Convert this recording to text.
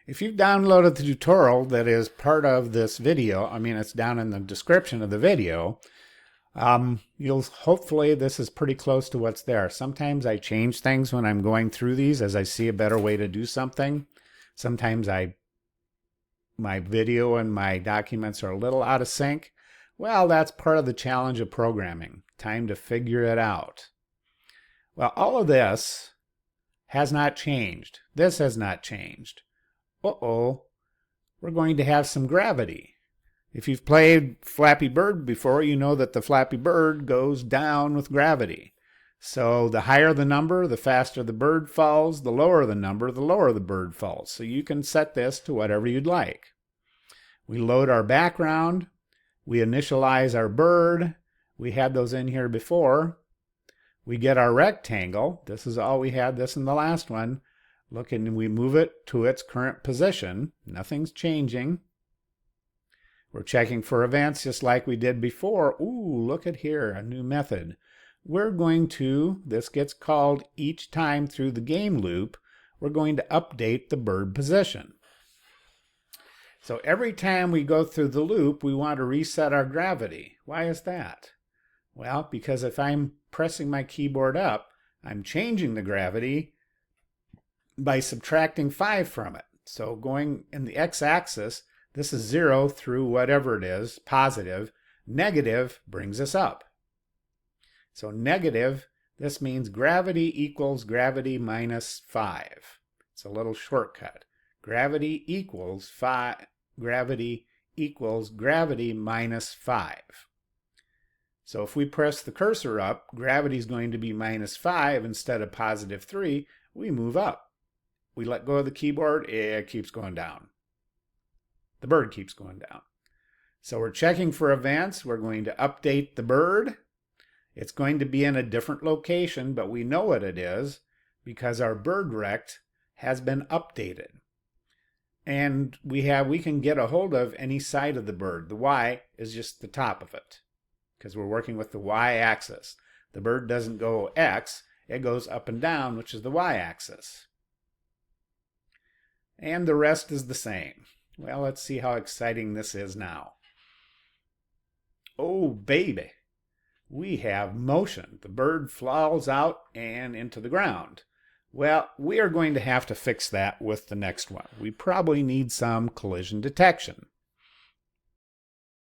If you've downloaded the tutorial that is part of this video, I mean, it's down in the description of the video, you'll hopefully this is pretty close to what's there. Sometimes I change things when I'm going through these as I see a better way to do something. Sometimes my video and my documents are a little out of sync. Well, that's part of the challenge of programming. Time to figure it out. Well, all of this has not changed. This has not changed. Uh-oh, we're going to have some gravity. If you've played Flappy Bird before, you know that the Flappy Bird goes down with gravity. So the higher the number, the faster the bird falls. The lower the number, the lower the bird falls. So you can set this to whatever you'd like. We load our background. We initialize our bird. We had those in here before. We get our rectangle. This is all we had this in the last one. Look, and we move it to its current position. Nothing's changing. We're checking for events just like we did before. Ooh, look at here, a new method. We're going to, this gets called each time through the game loop, we're going to update the bird position. So every time we go through the loop, we want to reset our gravity. Why is that? Well, because if I'm pressing my keyboard up, I'm changing the gravity by subtracting 5 from it. So going in the x-axis, this is 0 through whatever it is, positive. Negative brings us up. So negative, this means gravity equals gravity minus 5. It's a little shortcut. Gravity equals gravity minus 5. So if we press the cursor up, gravity is going to be minus 5 instead of positive 3. We move up. We let go of the keyboard, it keeps going down. The bird keeps going down. So we're checking for events. We're going to update the bird. It's going to be in a different location, but we know what it is because our bird rect has been updated. And we can get a hold of any side of the bird. The Y is just the top of it because we're working with the Y-axis. The bird doesn't go X, it goes up and down, which is the Y-axis. And the rest is the same. Well, let's see how exciting this is now. Oh, baby. We have motion. The bird falls out and into the ground. Well, we are going to have to fix that with the next one. We probably need some collision detection.